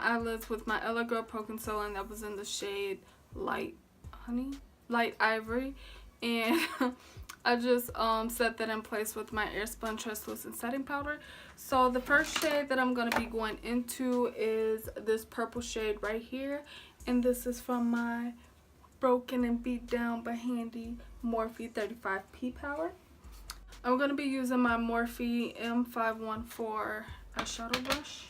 eyelids with my LA Girl Pro Concealer, and that was in the shade Light Ivory. And I just set that in place with my Airspun Translucent Setting Powder. So the first shade that I'm going to be going into is this purple shade right here. And this is from my Broken and Beat Down but Handy Morphee 35P palette. I'm going to be using my Morphee M514 eyeshadow brush.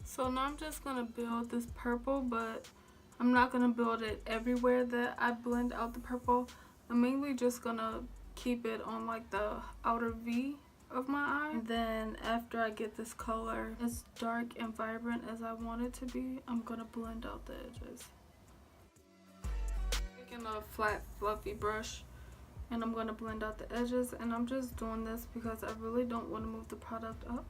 So now I'm just going to build this purple, but I'm not going to build it everywhere that I blend out the purple. I'm mainly just going to keep it on like the outer V of my eye. And then after I get this color as dark and vibrant as I want it to be, I'm going to blend out the edges. Taking a flat fluffy brush, and I'm going to blend out the edges. And I'm just doing this because I really don't want to move the product up.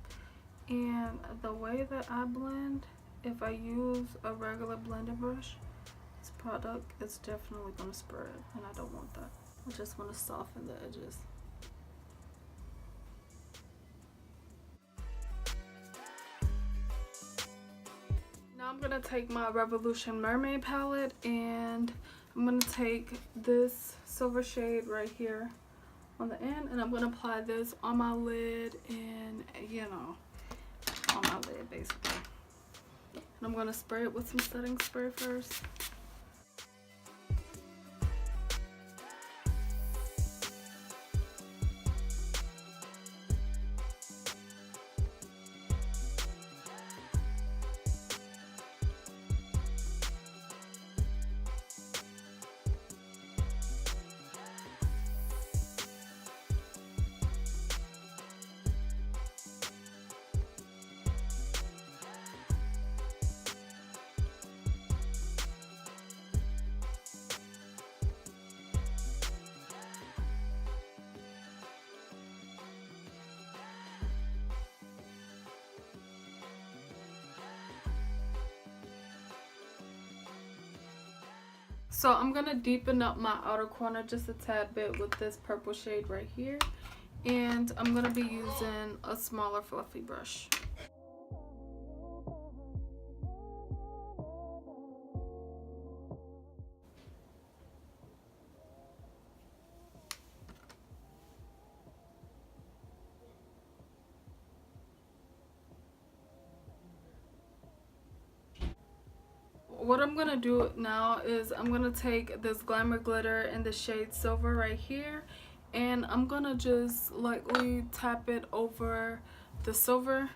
And the way that I blend, if I use a regular blending brush, this product is definitely going to spread, and I don't want that. I just want to soften the edges. Now I'm going to take my Revolution Mermaid palette, and I'm going to take this silver shade right here on the end, and I'm going to apply this on my lid and, you know, on my lid basically. And I'm going to spray it with some setting spray first. So I'm going to deepen up my outer corner just a tad bit with this purple shade right here. And I'm going to be using a smaller fluffy brush. What I'm going to do now is I'm going to take this Glamour Glitter in the shade Silver right here, and I'm going to just lightly tap it over the silver.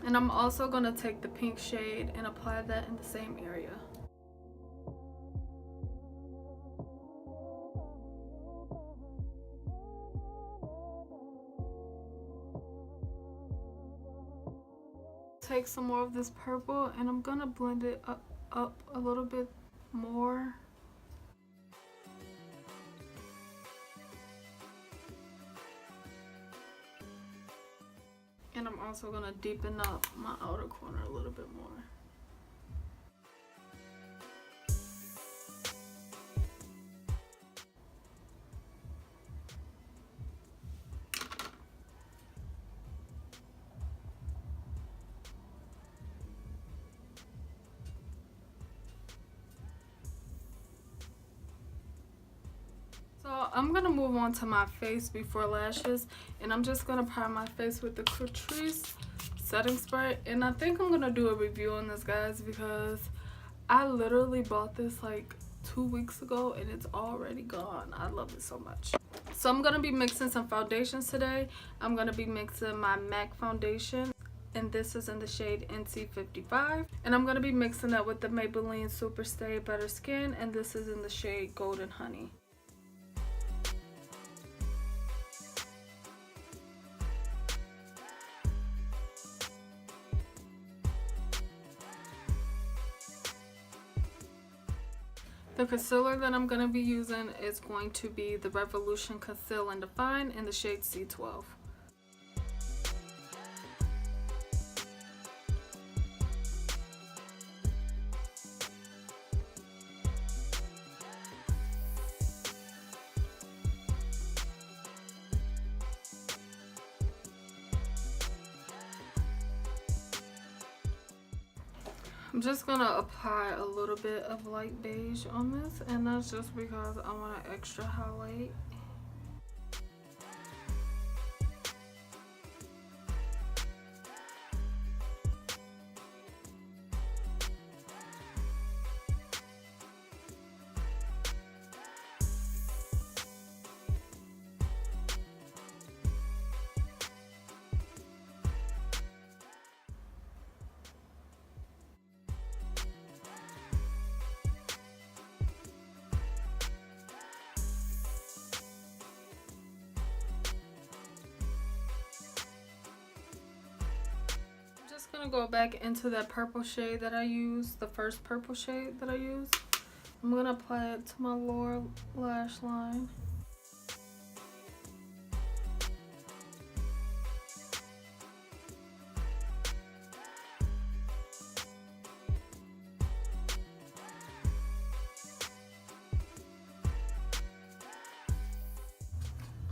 And I'm also going to take the pink shade and apply that in the same area. Take some more of this purple, and I'm gonna blend it up a little bit more. And I'm also gonna deepen up my outer corner a little bit more. So I'm going to move on to my face before lashes, and I'm just going to prime my face with the Catrice setting spray. And I think I'm going to do a review on this, guys, because I literally bought this like 2 weeks ago and it's already gone. I love it so much. So I'm going to be mixing some foundations today. I'm going to be mixing my MAC foundation, and this is in the shade NC55. And I'm going to be mixing that with the Maybelline Super Stay Better Skin, and this is in the shade Golden Honey. The concealer that I'm going to be using is going to be the Revolution Conceal and Define in the shade C12. I'm just going to apply a little bit of light beige on this, and that's just because I want an extra highlight. Gonna go back into that purple shade that I used, the first purple shade that I used. I'm gonna apply it to my lower lash line.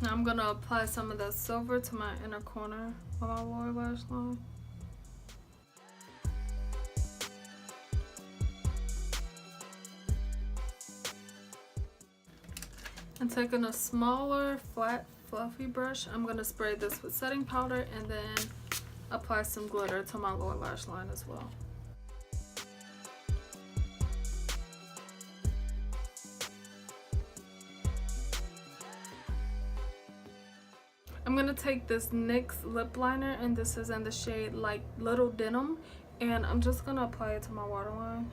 Now I'm gonna apply some of that silver to my inner corner of my lower lash line. And taking a smaller, flat, fluffy brush, I'm going to spray this with setting powder and then apply some glitter to my lower lash line as well. I'm going to take this NYX lip liner, and this is in the shade like Little Denim, and I'm just going to apply it to my waterline.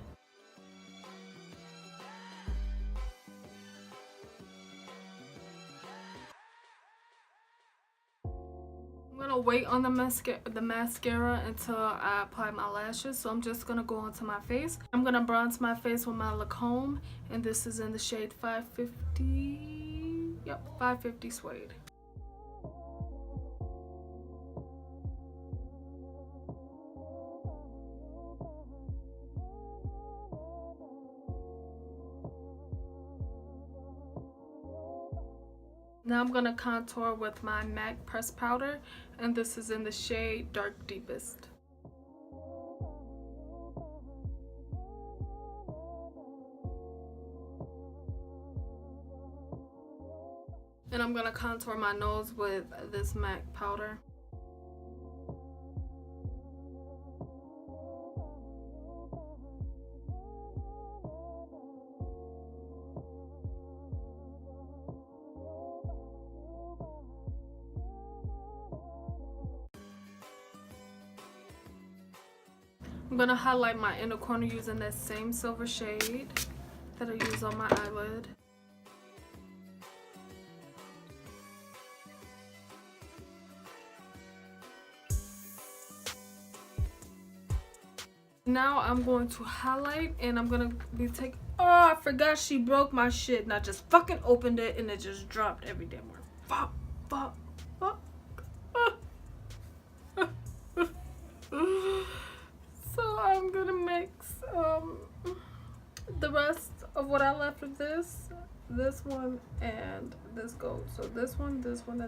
I'm gonna wait on the mascara until I apply my lashes, so I'm just gonna go onto my face. I'm gonna bronze my face with my Lacombe, and this is in the shade 550. Yep, 550 Suede. Now I'm going to contour with my MAC pressed powder, and this is in the shade Dark Deepest. And I'm going to contour my nose with this MAC powder. I'm going to highlight my inner corner using that same silver shade that I use on my eyelid. Now I'm going to highlight, and I'm going to be taking... Oh, I forgot she broke my shit, and I just fucking opened it and it just dropped every damn word. Fuck, fuck, fuck. So I'm gonna mix the rest of what I left of this one, and this gold. So this one, and this one.